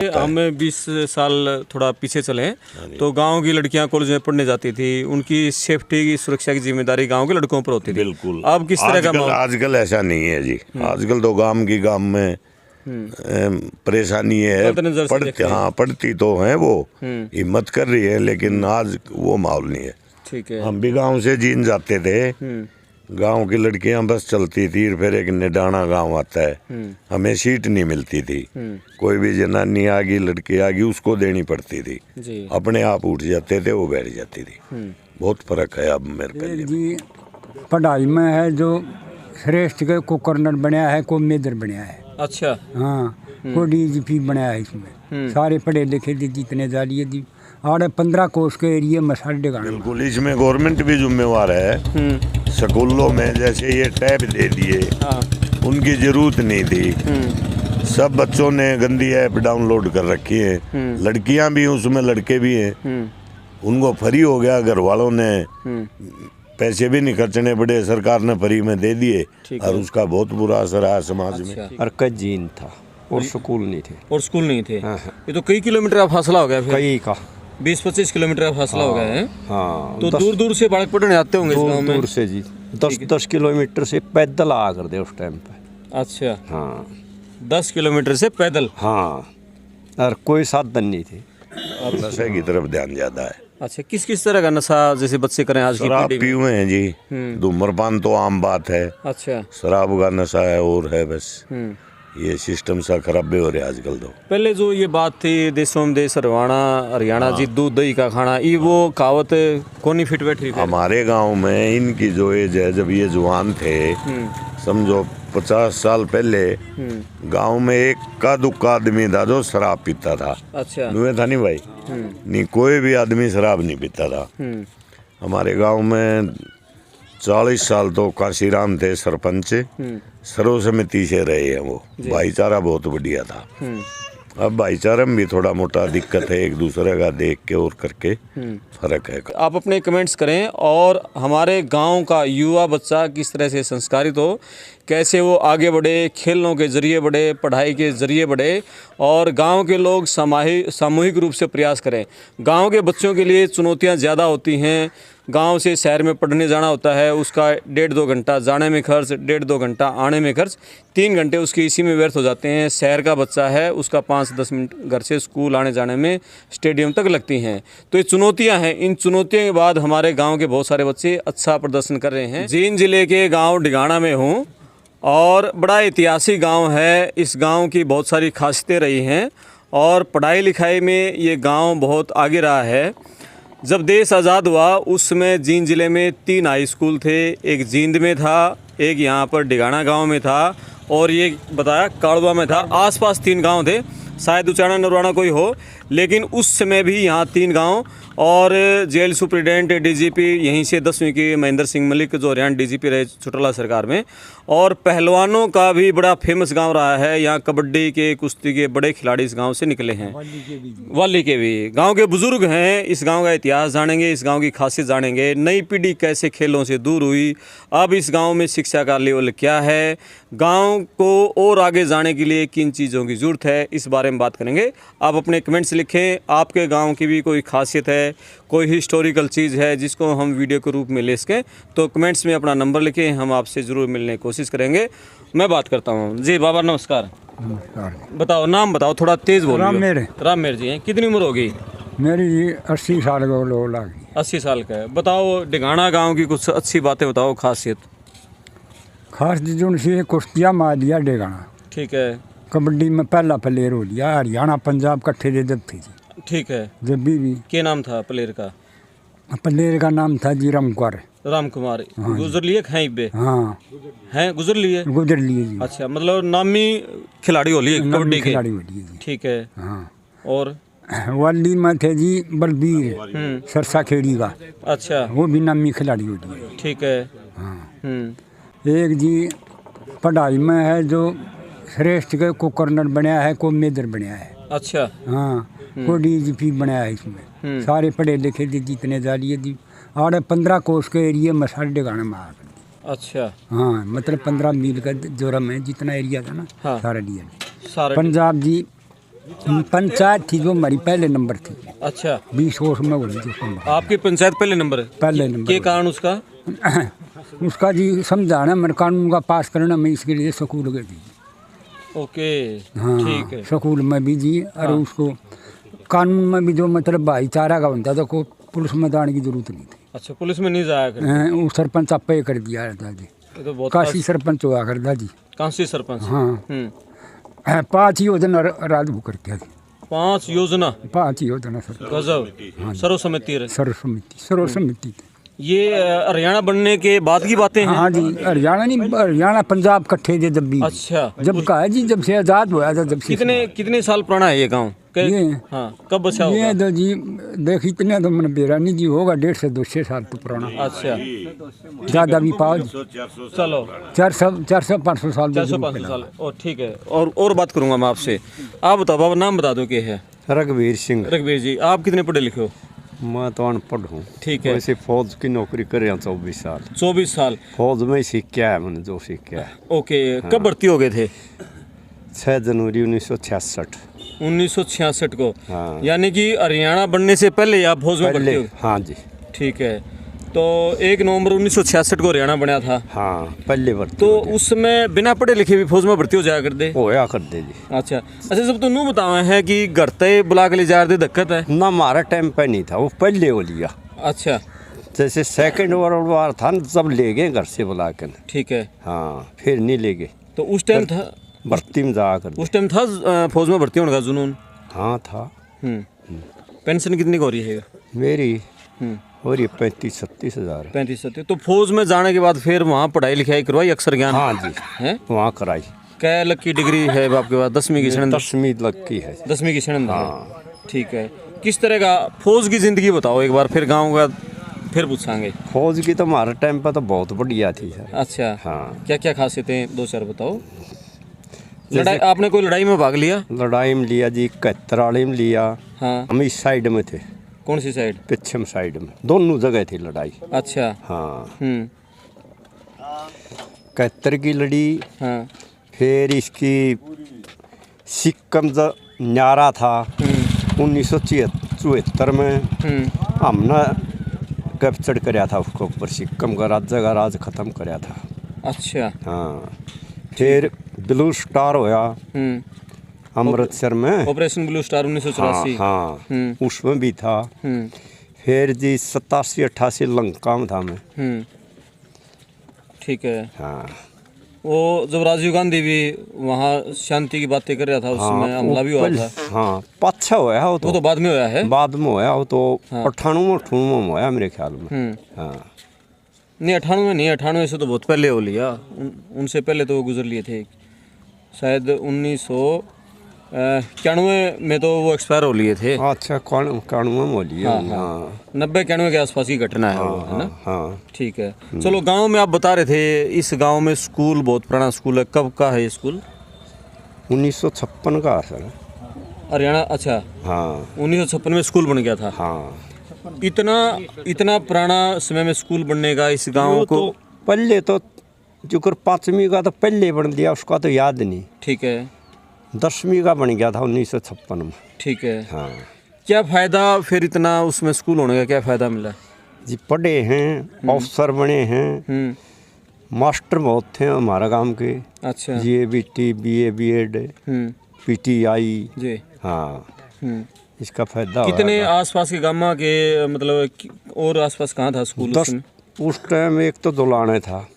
हम 20 साल थोड़ा पीछे चले तो गांव की लड़कियां कॉलेज में पढ़ने जाती थी, उनकी सेफ्टी की सुरक्षा की जिम्मेदारी गांव के लड़कों पर होती थी। बिल्कुल। अब किस तरह का माहौल? आजकल ऐसा नहीं है जी। आजकल तो गांव में परेशानी है। पढ़ती तो है, वो हिम्मत कर रही है, लेकिन आज वो माहौल नहीं है। ठीक है। हम भी गांव से जीन जाते थे, गांव की लड़कियां बस चलती थी, फिर एक निडाना गांव आता है, हमें सीट नहीं मिलती थी। कोई भी जनानी आ गई, लड़की आ गई, उसको देनी पड़ती थी जी। अपने आप उठ जाते थे, वो बैठ जाती थी। बहुत फर्क है अब मेरे जी। पढ़ाई में है जो श्रेष्ठ के को कर्नल बनाया है, को मेजर बनाया है। अच्छा। हाँ, को डीजीपी बनाया है। इसमें सारे पढ़े लिखे थे जितने जालिए थी, और 15 कोस के एरिया में सारे गाँव। बिल्कुल, इसमें गवर्नमेंट भी जिम्मेवार है। स्कूलों में जैसे ये टैब दे दिए, उनकी जरूरत नहीं थी। सब बच्चों ने गंदी ऐप डाउनलोड कर रखी है, लड़कियां भी उसमें, लड़के भी हैं। उनको फ्री हो गया, घर वालों ने पैसे भी नहीं खर्चने पड़े, सरकार ने फ्री में दे दिए, और उसका बहुत बुरा असर आया समाज में। और कजीन था और स्कूल नहीं थे। और स्कूल नहीं थे। ये तो कई किलोमीटर का फासला हो गया फिर। कई का 20-25 किलोमीटर का फासला हो गया है। हाँ, तो दूर दूर से बालक पढ़ने आते होंगे इस गांव में? दूर से जी, 10 किलोमीटर से पैदल आ कर दे उस टाइम पे। अच्छा। हाँ, 10 किलोमीटर से पैदल। हाँ, और कोई साधन नहीं थे। अब नशे की तरफ ध्यान ज्यादा है। अच्छा, किस किस तरह का नशा जैसे बच्चे करें आज की शराब पीढ़ी पी में? हुए हैं जी, धूम्रपान तो आम बात है। अच्छा। शराब का नशा है और है, बस ये सिस्टम सा खराब भी हो रहा है आजकल। तो पहले जो ये बात थी देशों में देश हरियाणा जी, दूध दही का खाना, ये वो कहावत कौन फिट बैठ रही? हमारे गांव में इनकी जो एज है, जब ये जवान थे, समझो 50 साल पहले, गांव में एक का दुक्का आदमी था जो शराब पीता था। अच्छा। नुए था नहीं भाई, नहीं कोई भी आदमी शराब नहीं पीता था। हमारे गांव में 40 साल तो काशीराम थे सरपंच, सर्व समिति से रहे हैं वो। भाईचारा बहुत बढ़िया था। अब भाईचारे में भी थोड़ा मोटा दिक्कत है, एक दूसरे का देख के और करके फर्क है। आप अपने कमेंट्स करें, और हमारे गांव का युवा बच्चा किस तरह से संस्कारित हो, कैसे वो आगे बढ़े, खेलों के जरिए बढ़े, पढ़ाई के जरिए बढ़े, और गांव के लोग सामूहिक रूप से प्रयास करें। गांव के बच्चों के लिए चुनौतियां ज़्यादा होती हैं। गांव से शहर में पढ़ने जाना होता है, उसका 1.5-2 घंटा जाने में खर्च, 1.5-2 घंटा आने में खर्च, 3 घंटे उसके इसी में व्यर्थ हो जाते हैं। शहर का बच्चा है, उसका 5-10 मिनट घर से स्कूल आने जाने में, स्टेडियम तक लगती हैं। तो ये चुनौतियां हैं। इन चुनौतियों के बाद हमारे गांव के बहुत सारे बच्चे अच्छा प्रदर्शन कर रहे हैं। जींद जिले के गांव डिगाना में हूँ, और बड़ा ऐतिहासिक गांव है। इस गांव की बहुत सारी खासियतें रही हैं, और पढ़ाई लिखाई में ये गांव बहुत आगे रहा है। जब देश आज़ाद हुआ उस समय जींद ज़िले में 3 हाई स्कूल थे। एक जींद में था, एक यहाँ पर डिगाना गांव में था, और ये बताया काड़वा में था। आसपास 3 गांव थे, शायद उचाना नरवाना कोई हो, लेकिन उस समय भी यहाँ 3 गांव। और जेल सुप्रिटेंडेंट डीजीपी यहीं से 10वीं की महेंद्र सिंह मलिक, जो हरियाणा डीजीपी रहे चौटाला सरकार में। और पहलवानों का भी बड़ा फेमस गांव रहा है। यहाँ कबड्डी के, कुश्ती के बड़े खिलाड़ी इस गांव से निकले हैं। वाली के भी गांव के बुजुर्ग हैं। इस गांव का इतिहास जानेंगे, इस गांव की खासियत जानेंगे, नई पीढ़ी कैसे खेलों से दूर हुई, अब इस गांव में शिक्षा का लेवल क्या है, गांव को और आगे जाने के लिए किन चीज़ों की ज़रूरत है, इस बारे में बात करेंगे। आप अपने कमेंट्स लिखें, आपके गांव की भी कोई खासियत है, कोई हिस्टोरिकल चीज़ है जिसको हम वीडियो के रूप में ले सकें, तो कमेंट्स में अपना नंबर लिखें, हम आपसे ज़रूर मिलने की कोशिश करेंगे। मैं बात करता हूँ जी। बाबा नमस्कार। नमस्कार। बताओ, नाम बताओ, थोड़ा तेज़ बोलो। राममेर जी हैं। कितनी उम्र होगी? मेरी 80 साल का लोग लागी। 80 साल का है। बताओ, डिगाना गांव की कुछ अच्छी बातें बताओ, खासियत। खास जो से कुश्तियाँ मार दिया डिगाना। ठीक है। कबड्डी में पहला प्लेयर हो लिया। हरियाणा पंजाब कट्ठे दे जब थी। ठीक है। जब भी क्या नाम था प्लेयर का? प्लेयर का नाम था जी रामकुमार। रामकुमार। गुजर लिए हैं बे? हाँ, हैं गुजर लिए जी। अच्छा, मतलब नामी खिलाड़ी हो लिए कबड्डी के? खिलाड़ी हो लिए जी। ठीक है। हाँ। और वाली में थे जी बलबीर सरसा खेड़ी का। अच्छा। वो भी नामी खिलाड़ी हो लिए। ठीक है। हाँ। एक जी पढ़ाई में है जो श्रेष्ठ के को कर्नल बनाया है, को मेजर बनाया है। अच्छा। हाँ, को डीजीपी बनाया है। इसमें सारे पढ़े लिखे थे जितने जालिए थी, और 15 कोस के एरिया में सारे गाने में आ गए। अच्छा। हाँ, मतलब 15 मील का जोरम है, जितना एरिया था ना। हाँ। सारा लिया। पंजाब जी पंचायत थी जो हमारी पहले नंबर थी, अच्छा 20 वर्ष में बोली जो सुन। आपकी पंचायत पहले नंबर है? पहले नंबर के कारण उसका? उसका जी समझाना मेरे कानून का पास करना, मैं इसके लिए स्कूल गई थी। ओके हाँ ठीक है। स्कूल में भी जी, और उसको कानून में भी जो मतलब भाईचारा का होता था, को पुलिस में जाने की जरूरत नहीं थी। अच्छा पुलिस में नहीं जाया कर? वो सरपंच आपे ही कर दिया था जी, ये तो बहुत काशी सरपंच हुआ करता जी। काशी सरपंच? हाँ 5 योजना राज भू करके जी, 5 योजना? 5 योजना सर, गजब। सर्व समिति है। सर्व समिति ये हरियाणा बनने के बाद की बातें हैं? हाँ जी, हरियाणा नहीं, हरियाणा पंजाब इकट्ठे थे जब भी। अच्छा जब का है जी, जब से आजाद हुआ था जब से। कितने साल पुराना है ये गांव? ये हाँ कब बचा होगा? ये तो जी देख इतने तो मैंने बेरानी जी होगा 150 से 200 साल तो पुराना। अच्छा ज़्यादा भी पाओ, चलो 400-500 साल। 400-500 साल। और ठीक है, और बात करूंगा मैं आपसे। आप बताओ बाबा, नाम बता दो क्या है? रघुवीर सिंह। रघुवीर जी, आप कितने पढ़े लिखे हो? मैं तो अनपढ़ हूँ। ठीक है। वैसे फौज की नौकरी कर रहा 24 साल। 24 साल फौज में सीखा है मैंने, जो सीखा है। ओके कब भर्ती हो गए थे? 6 जनवरी 1966। 1966 को? हाँ। यानी कि हरियाणा बनने से पहले आप फौज में भर्ती हो? हाँ जी। ठीक है, तो 1 नवंबर 1966 को हरियाणा बना था। हाँ पहले भर्ती। तो उस समय बिना पढ़े लिखे भी फौज में भर्ती हो जाया कर दे? होया कर दे जी। अच्छा सब तो नू बतावा है कि घर तय बुला के ले जा रहे दिक्कत है ना, हमारा टाइम पे नहीं था, वो पहले हो लिया। अच्छा जैसे सेकंड वर्ल्ड वार था ना, सब ले गए घर से बुला के। ठीक है। हाँ फिर नहीं ले गए। तो उस टाइम था भर्ती में जा कर। उस टाइम था फौज में भर्ती होने का जुनून? हाँ था। पेंशन कितनी की हो रही है मेरी हो रही 35-36 हज़ार। 35-37। तो फौज में जाने के बाद फिर वहाँ पढ़ाई लिखाई करवाई अक्षर ज्ञान? हाँ जी है वहाँ कराई। क्या लग की डिग्री है आपके पास? 10वीं की शरण? 10वीं लग की है। 10वीं की शरण? हाँ। ठीक है। किस तरह का फौज की ज़िंदगी बताओ एक बार, फिर गाँव का फिर पूछांगे। फौज की तो हमारे टाइम पर तो बहुत बढ़िया थी सर। अच्छा हाँ। क्या क्या खासियतें 2-4 बताओ। लड़ाई, आपने कोई लड़ाई में भाग लिया? लड़ाई में लिया जी, 71 वाले में लिया। हाँ। हम इस साइड में थे। कौन सी साइड? पश्चिम साइड में, दोनों जगह थी लड़ाई। अच्छा। हाँ 71 की लड़ी। हाँ। फिर इसकी सिक्कम न्यारा था 1974 में। हमने कैप्चर कराया था उसको ऊपर, सिक्कम का राज्य का राज खत्म कराया था। अच्छा। हाँ फिर ब्लू स्टार होया अमृतसर में, ऑपरेशन ब्लू स्टार 1984। हाँ उसमें भी था। फिर जी 87-88 लंका में था मैं। ठीक है। हाँ वो जब राजीव गांधी भी वहाँ शांति की बातें कर रहा था, उस समय हमला भी हुआ था। हाँ पाछा होया वो तो बाद में होया है? बाद में होया वो तो 98 में होया मेरे ख्याल में। हाँ नहीं 98 नहीं, 98 से तो बहुत पहले हो लिया। उनसे पहले तो वो गुजर लिए थे शायद 1991 में तो वो एक्सपायर हो लिए थे। अच्छा 91 में हो लिया। हाँ 90-91 के आसपास की घटना है वो, है ना? हाँ ठीक है। चलो गांव में आप बता रहे थे, इस गांव में स्कूल बहुत पुराना स्कूल है। कब का है ये स्कूल? 1956 का सर। हरियाणा? अच्छा हाँ 1956 में स्कूल बन गया था। हाँ इतना पुराना समय में स्कूल बनने का इस गांव को? तो पहले तो जो 5वीं का तो पहले बन दिया, उसका तो याद नहीं। ठीक है। 10वीं का बन गया था 1956 में। ठीक है। हाँ क्या फ़ायदा फिर इतना उसमें स्कूल होने का, क्या फ़ायदा मिला? जी पढ़े हैं, अफसर बने हैं, मास्टर बहुत थे हमारा गांव के। अच्छा। GABT BA BEd PTI जी। हाँ इसका फायदा कितने आसपास के गाँव के, मतलब और आसपास कहाँ था स्कूल? 10 उस टाइम एक तो दुलाने था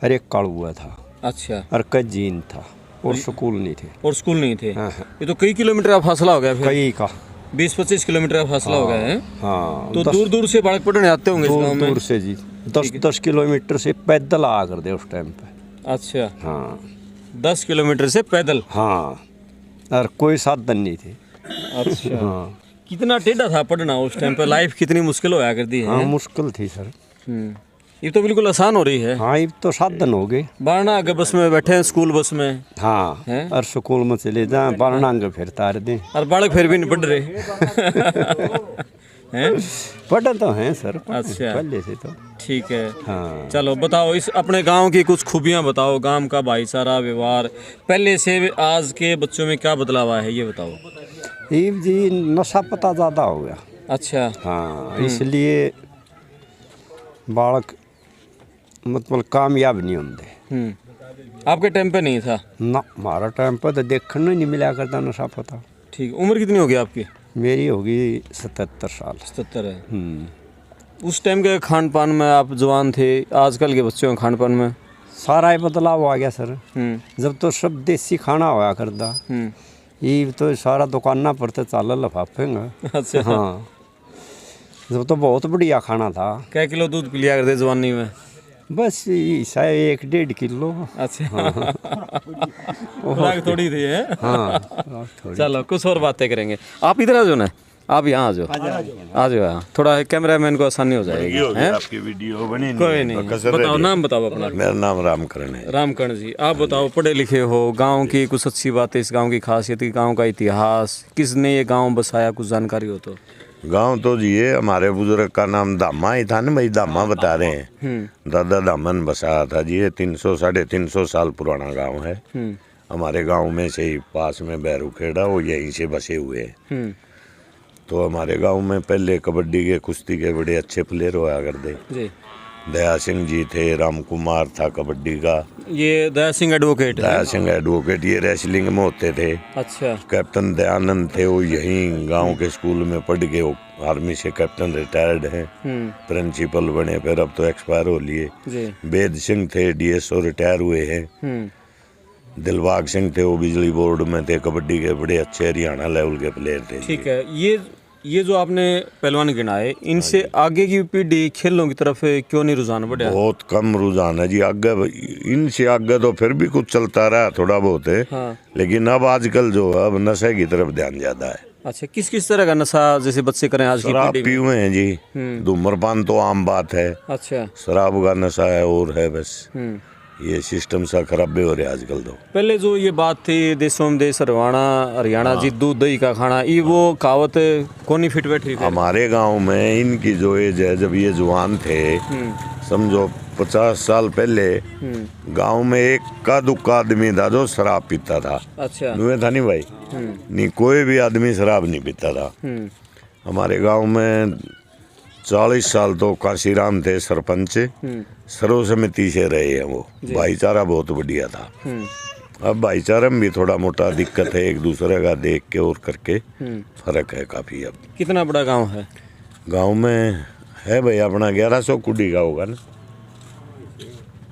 और एक कालुआ था। अच्छा। और कजीन था और स्कूल नहीं थे। और स्कूल नहीं थे? हाँ। ये तो कई किलोमीटर का फासला हो गया फिर। कई का 20-25 किलोमीटर का फासला हो गया है। हाँ तो दूर दूर से बालक पढ़ने आते होंगे इस गाँव में? दूर से जी 10 किलोमीटर से पैदल आ कर दे उस टाइम पे। अच्छा। हाँ 10 किलोमीटर से पैदल? हाँ और कोई साधन नहीं थे। अच्छा। हाँ कितना टेढ़ा था पढ़ना उस टाइम पे? लाइफ कितनी मुश्किल होया करती है। हाँ मुश्किल थी सर। ये तो बिल्कुल आसान हो रही है। हाँ ये तो साधन हो गए। बारना आगे बस में बैठे हैं, स्कूल बस में। हाँ हैं? और स्कूल में चले जाए, बारना आगे फिर तार दें। और बालक फिर भी नहीं पढ़ रहे। हैं? पढ़े तो हैं सर, अच्छा। पहले से तो। ठीक है। हाँ। चलो बताओ, इस अपने गांव की कुछ खूबियां बताओ, गांव का भाईचारा व्यवहार पहले से आज के बच्चों में क्या बदलाव आया है, ये बताओ। ये जी नशा पता ज़्यादा हो गया। अच्छा। हाँ, इसलिए बालक मतलब कामयाब नहीं होते। आपके टाइम पे नहीं था? ना, हमारा टाइम पर तो देखने नहीं मिला करता नशा पता। ठीक। उम्र कितनी होगी आपकी? मेरी होगी 77 साल। 77 है। उस टाइम के खान पान में आप जवान थे, आजकल के बच्चों के खान पान में सारा ही बदलाव आ गया सर। जब तो सब देसी खाना होया करता, ये तो सारा दुकाना पर तो चाल लफाफेंगे। अच्छा। हाँ, जब तो बहुत बढ़िया खाना था। क्या किलो दूध पी लिया करते जवानी में? बस शायद 1-1.5 किलो। अच्छा। खुराक थोड़ी थी है। हाँ, थोड़ी। चलो कुछ और बातें करेंगे। आप इधर आ जाओ ना, आप यहाँ आ जाओ, आ जाओ यहाँ, थोड़ा कैमरामैन को आसानी हो जाएगी। आपकी वीडियो बनी कोई नहीं, बताओ नाम बताओ अपना। मेरा नाम रामकरण है। रामकर्ण जी, आप बताओ, पढ़े लिखे हो, गांव की कुछ अच्छी बातें, इस गांव की खासियत, गांव का इतिहास, किसने ये गांव बसाया, कुछ जानकारी हो तो। गांव तो जी ये हमारे बुजुर्ग का नाम दामा ही था ना भाई, दामा बता रहे हैं। दादा दामन बसाया था जी। ये 300-350 साल पुराना गांव है। हमारे गांव में से ही पास में बैरूखेड़ा, वो यहीं से बसे हुए हैं। तो हमारे गांव में पहले कबड्डी के, कुश्ती के बड़े अच्छे प्लेयर हुआ करते जी। दया सिंह जी थे, राम कुमार था कबड्डी का। ये दया सिंह एडवोकेट? दया सिंह एडवोकेट, ये रेसलिंग में होते थे। अच्छा। कैप्टन दयानंद थे, वो यहीं गांव के स्कूल में पढ़ के वो आर्मी से कैप्टन रिटायर्ड हैं। प्रिंसिपल बने, फिर अब तो एक्सपायर हो लिए। वेद सिंह थे, डीएसओ रिटायर हुए हैं। दिलबाग सिंह थे, वो बिजली बोर्ड में थे, कबड्डी के बड़े अच्छे हरियाणा लेवल के प्लेयर थे। ठीक है। ये जो आपने पहलवान गिनाए, इनसे आगे की पीढ़ी खेलों की तरफ क्यों नहीं रुझान बढ़ा? बहुत कम रुझान है जी। आगे इनसे आगे तो फिर भी कुछ चलता रहा थोड़ा बहुत है। हाँ। लेकिन अब आजकल जो है, अब नशे की तरफ ध्यान ज्यादा है। अच्छा, किस किस तरह का नशा जैसे बच्चे करें आज की शराब पीढ़ी पी हुए हैं जी, धूम्रपान तो आम बात है। अच्छा। शराब का नशा है और है बस। ये सिस्टम सा खराब भी हो रहा है आजकल तो। पहले जो ये बात थी, देशों में देश हरियाणा जी, दूध दही का खाना, ये वो कहावत कौन फिट बैठी? हमारे गांव में इनकी जो एज है, जब ये जवान थे, समझो 50 साल पहले, गांव में एक का दुक्का आदमी था जो शराब पीता था। अच्छा। नुए था नहीं भाई? नहीं, कोई भी आदमी शराब नहीं पीता था। हमारे गांव में 40 साल तो काशीराम थे सरपंच, सर्व समिति से रहे हैं वो। भाईचारा बहुत बढ़िया था। अब भाईचारा में भी थोड़ा मोटा दिक्कत है, एक दूसरे का देख के और करके फर्क है काफी। अब कितना बड़ा गांव है? गांव में है भाई अपना 1100 कुडी का होगा ना,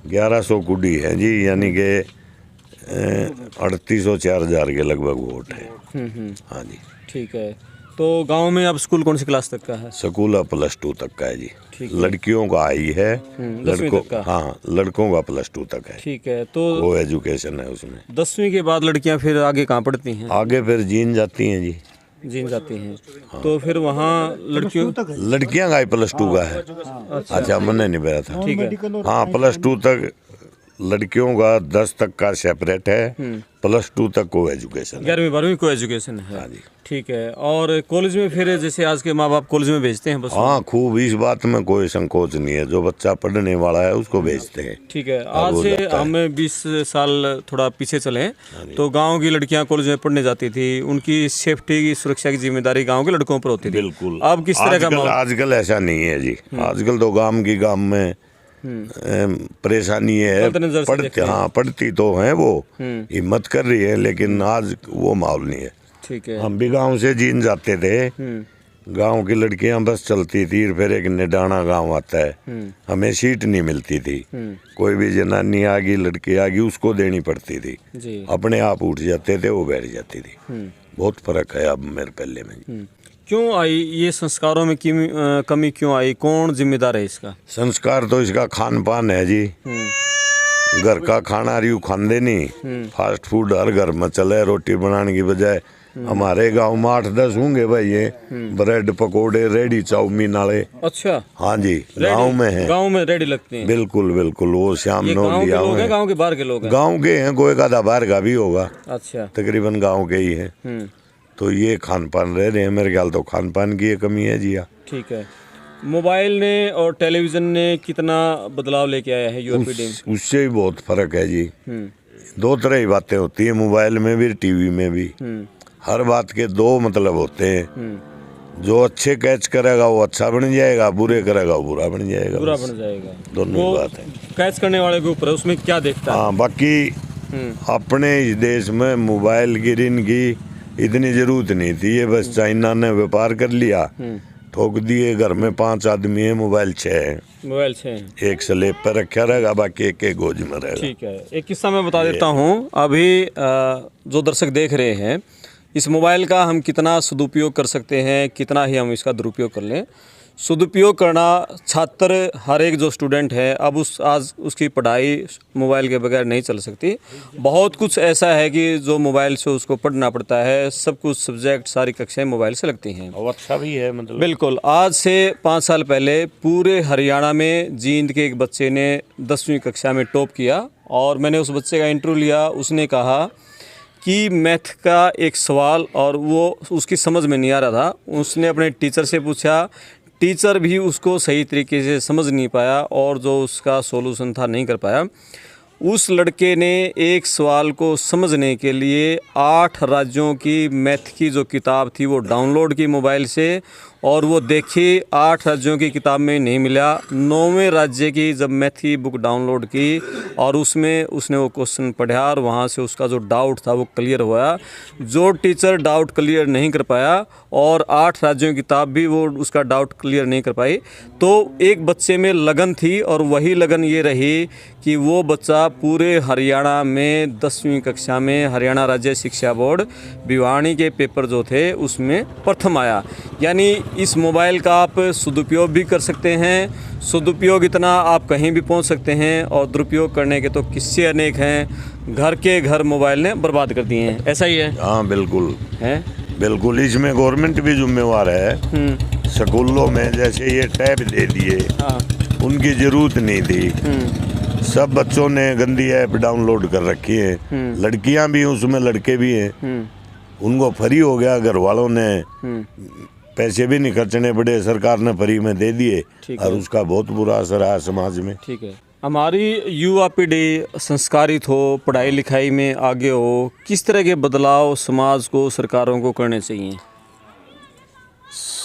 1100 कुडी है जी, यानी कि 3800-4000 के लगभग वोट है। हाँ जी। ठीक है। तो गांव में अब स्कूल कौन सी क्लास तक का है? स्कूल +2 तक का है जी। लड़कियों का आई है, लड़कों हाँ, लड़कों का +2 तक है। ठीक है। तो वो एजुकेशन है उसमें। 10वीं के बाद लड़कियां फिर आगे कहाँ पढ़ती हैं? आगे फिर जीन जाती हैं जी। जीन जाती हैं। हाँ। तो फिर वहाँ लड़कियां का ही +2 का है। अच्छा, मैंने नहीं बताया था। ठीक है। हाँ, +2 तक लड़कियों का, 10 तक का सेपरेट है, +2 तक को एजुकेशन, 11वीं-12वीं को एजुकेशन है। हाँ जी। ठीक है। और कॉलेज में फिर जैसे आज के माँ बाप कॉलेज में भेजते हैं बस? हाँ, खूब, इस बात में कोई संकोच नहीं है, जो बच्चा पढ़ने वाला है उसको भेजते हैं। ठीक है। आज से हम 20 साल थोड़ा पीछे चले तो गांव की लड़कियां कॉलेज में पढ़ने जाती थी, उनकी सेफ्टी की, सुरक्षा की जिम्मेदारी गांव के लड़कों पर होती थी। बिल्कुल। अब किस तरह का? आजकल ऐसा नहीं है जी। आजकल तो गांव में परेशानी है। पढ़ती तो है, वो हिम्मत कर रही है, लेकिन आज वो माहौल नहीं है। ठीक है। हम भी गांव से जीन जाते थे, गांव की लड़कियां बस चलती थी, फिर एक निडाना गांव आता है, हमें सीट नहीं मिलती थी। कोई भी जनानी आ गई, लड़की आ गई, उसको देनी पड़ती थी जी। अपने आप उठ जाते थे, वो बैठ जाती थी। बहुत फर्क है अब मेरे पहले में। क्यों आई ये संस्कारों में कमी क्यों आई? कौन जिम्मेदार है इसका? संस्कार तो इसका खान पान है जी। घर का खाना रियू खाते नहीं, फास्ट फूड हर घर में चले। रोटी बनाने की बजाय हमारे गांव में 8-10 होंगे भाई, ये ब्रेड पकोड़े, रेडी चाउमीन वाले। अच्छा। हाँ जी, गांव में है। गांव में रेडी लगते हैं? बिल्कुल बिल्कुल। वो शाम नो लिया है। गांव के बाहर के लोग हैं? गांव के हैं, कोई का बाहर का भी होगा। अच्छा। तकरीबन गांव के ही है। तो ये खान पान रह रहे हैं। मेरे ख्याल तो खान पान की ये कमी है जी। हाँ, ठीक है। मोबाइल ने और टेलीविज़न ने कितना बदलाव लेके आया है युवा पीढ़ी में? उससे भी बहुत फर्क है जी। दो तरह की बातें होती है, मोबाइल में भी टीवी में भी। हर बात के दो मतलब होते हैं। जो अच्छे कैच करेगा वो अच्छा बन जाएगा, बुरे करेगा वो बुरा बन जाएगा। बुरा बन जाएगा, दोनों ही बात है। कैच करने वाले के ऊपर है, उसमें क्या देखता है। हाँ, बाकी अपने इस देश में मोबाइल गिरने की इतनी जरूरत नहीं थी। ये बस चाइना ने व्यापार कर लिया, ठोक दिए। घर में 5 आदमी है, मोबाइल 6 है। मोबाइल 6 है, एक स्लेब पर रखा रहेगा, बाकी एक एक गोज में रहेगा। ठीक है। एक किस्सा मैं बता देता हूँ। अभी जो दर्शक देख रहे हैं, इस मोबाइल का हम कितना सदुपयोग कर सकते हैं, कितना ही हम इसका दुरुपयोग कर लें। सदुपयोग करना, छात्र हर एक जो स्टूडेंट है अब आज उसकी पढ़ाई मोबाइल के बगैर नहीं चल सकती। बहुत कुछ ऐसा है कि जो मोबाइल से उसको पढ़ना पड़ता है। सब कुछ सब्जेक्ट, सारी कक्षाएं मोबाइल से लगती हैं। और अच्छा भी है मतलब। बिल्कुल। आज से 5 साल पहले पूरे हरियाणा में जींद के एक बच्चे ने 10वीं कक्षा में टॉप किया और मैंने उस बच्चे का इंटरव्यू लिया। उसने कहा कि मैथ का एक सवाल और वो उसकी समझ में नहीं आ रहा था। उसने अपने टीचर से पूछा, टीचर भी उसको सही तरीके से समझ नहीं पाया और जो उसका सॉल्यूशन था नहीं कर पाया। उस लड़के ने एक सवाल को समझने के लिए 8 राज्यों की मैथ की जो किताब थी वो डाउनलोड की मोबाइल से, और वो देखी 8 राज्यों की किताब में नहीं मिला। 9वें राज्य की जब मैथ की बुक डाउनलोड की और उसमें उसने वो क्वेश्चन पढ़ा और वहाँ से उसका जो डाउट था वो क्लियर हुआ। जो टीचर डाउट क्लियर नहीं कर पाया और 8 राज्यों की किताब भी वो उसका डाउट क्लियर नहीं कर पाई, तो एक बच्चे में लगन थी और वही लगन ये रही कि वो बच्चा पूरे हरियाणा में 10वीं कक्षा में हरियाणा राज्य शिक्षा बोर्ड भिवानी के पेपर जो थे उसमें प्रथम आया। यानी इस मोबाइल का आप सदुपयोग भी कर सकते हैं। सदुपयोग इतना आप कहीं भी पहुंच सकते हैं और दुरुपयोग करने के तो किस्से अनेक हैं। घर के घर मोबाइल ने बर्बाद कर दिए हैं, ऐसा ही है। हाँ बिल्कुल है, बिल्कुल। इसमें गवर्नमेंट भी जिम्मेवार है। स्कूलों में जैसे ये टैब दे दिए, उनकी जरूरत नहीं थी। सब बच्चों ने गंदी ऐप डाउनलोड कर रखी है। लड़कियां भी उसमें, लड़के भी हैं। उनको फ्री हो गया, घर वालों ने पैसे भी नहीं खर्चने पड़े, सरकार ने फ्री में दे दिए और उसका बहुत बुरा असर है समाज में। ठीक है। हमारी युवा पीढ़ी संस्कारित हो, पढ़ाई लिखाई में आगे हो, किस तरह के बदलाव समाज को, सरकारों को करने चाहिए?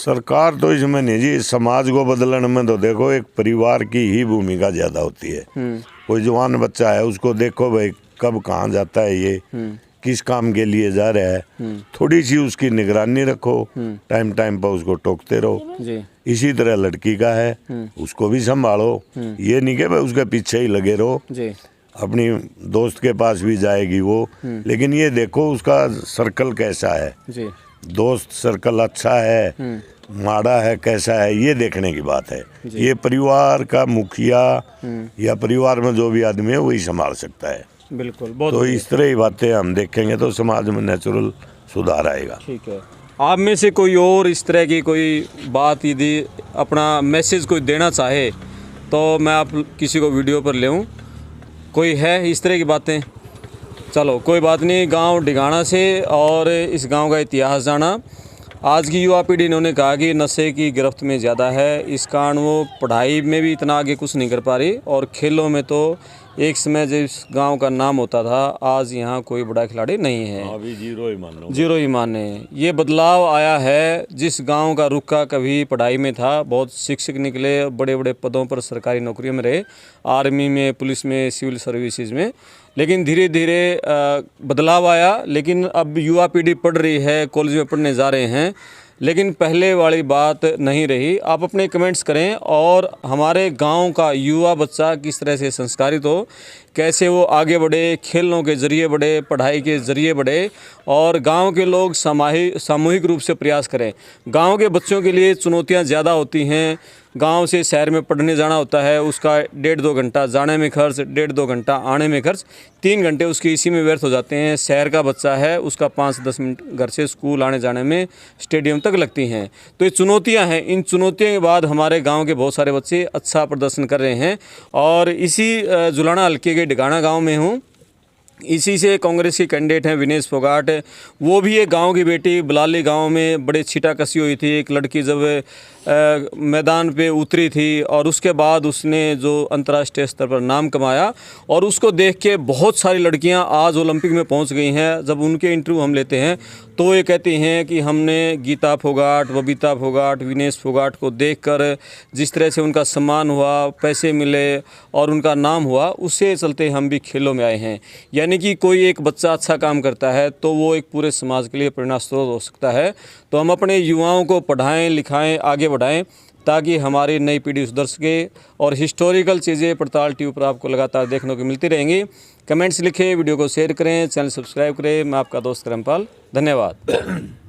सरकार तो इसमें नहीं जी, समाज को बदलने में तो देखो एक परिवार की ही भूमिका ज्यादा होती है। कोई जवान बच्चा है उसको देखो भाई कब कहाँ जाता है, ये किस काम के लिए जा रहा है, थोड़ी सी उसकी निगरानी रखो, टाइम टाइम पर उसको टोकते रहो जी। इसी तरह लड़की का है, उसको भी संभालो। ये नहीं कि भाई उसके पीछे ही लगे रहो जी। अपनी दोस्त के पास भी जाएगी वो, लेकिन ये देखो उसका सर्कल कैसा है जी। दोस्त सर्कल अच्छा है माड़ा है कैसा है, ये देखने की बात है। ये परिवार का मुखिया या परिवार में जो भी आदमी है वही संभाल सकता है। बिल्कुल, बहुत तो इस तरह की बातें हम देखेंगे तो समाज में नेचुरल सुधार आएगा। ठीक है। आप में से कोई और इस तरह की कोई बात यदि अपना मैसेज कोई देना चाहे तो मैं आप किसी को वीडियो पर ले आऊँ? कोई है इस तरह की बातें? चलो कोई बात नहीं। गांव डिगाना से और इस गांव का इतिहास जाना। आज की युवा पीढ़ी इन्होंने कहा कि नशे की गिरफ्त में ज़्यादा है, इस कारण वो पढ़ाई में भी इतना आगे कुछ नहीं कर पा रही और खेलों में तो एक समय जिस गांव का नाम होता था आज यहाँ कोई बड़ा खिलाड़ी नहीं है, अभी जीरो ही माने। ये बदलाव आया है। जिस गांव का रुका कभी पढ़ाई में था, बहुत शिक्षक निकले, बड़े बड़े पदों पर सरकारी नौकरियों में रहे, आर्मी में, पुलिस में, सिविल सर्विसेज में, लेकिन धीरे धीरे बदलाव आया। लेकिन अब युवा पीढ़ी पढ़ रही है, कॉलेज में पढ़ने जा रहे हैं, लेकिन पहले वाली बात नहीं रही। आप अपने कमेंट्स करें और हमारे गांव का युवा बच्चा किस तरह से संस्कारित हो, कैसे वो आगे बढ़े, खेलों के ज़रिए बढ़े, पढ़ाई के ज़रिए बढ़े और गांव के लोग सामूहिक रूप से प्रयास करें। गांव के बच्चों के लिए चुनौतियां ज़्यादा होती हैं। गांव से शहर में पढ़ने जाना होता है, उसका 1.5-2 घंटा जाने में खर्च, 1.5-2 घंटा आने में खर्च, 3 घंटे उसके इसी में व्यर्थ हो जाते हैं। शहर का बच्चा है, उसका 5-10 मिनट घर से स्कूल आने जाने में, स्टेडियम तक लगती हैं। तो ये चुनौतियां हैं। इन चुनौतियों के बाद हमारे गांव के बहुत सारे बच्चे अच्छा प्रदर्शन कर रहे हैं और इसी जुलाना हल्के के डिगाना गांव में हूं। इसी से कांग्रेस के कैंडिडेट हैं विनेश फोगाट, वो भी एक गांव की बेटी बलाली गांव में बड़े छीटा कसी हुई थी। एक लड़की जब मैदान पे उतरी थी और उसके बाद उसने जो अंतर्राष्ट्रीय स्तर पर नाम कमाया और उसको देख के बहुत सारी लड़कियां आज ओलंपिक में पहुंच गई हैं। जब उनके इंटरव्यू हम लेते हैं तो ये कहती हैं कि हमने गीता फोगाट, बबीता फोगाट, विनेश फोगाट को देखकर जिस तरह से उनका सम्मान हुआ, पैसे मिले और उनका नाम हुआ, उससे चलते हम भी खेलों में आए हैं। यानी कि कोई एक बच्चा अच्छा काम करता है तो वो एक पूरे समाज के लिए प्रेरणा स्रोत हो सकता है। तो हम अपने युवाओं को पढ़ाएं, लिखाएं, आगे बढ़ाएं ताकि हमारी नई पीढ़ी सुधर सके और हिस्टोरिकल चीज़ें पड़ताल टीवी पर आपको लगातार देखने को मिलती रहेंगी। कमेंट्स लिखें, वीडियो को शेयर करें, चैनल सब्सक्राइब करें। मैं आपका दोस्त करमपाल, धन्यवाद।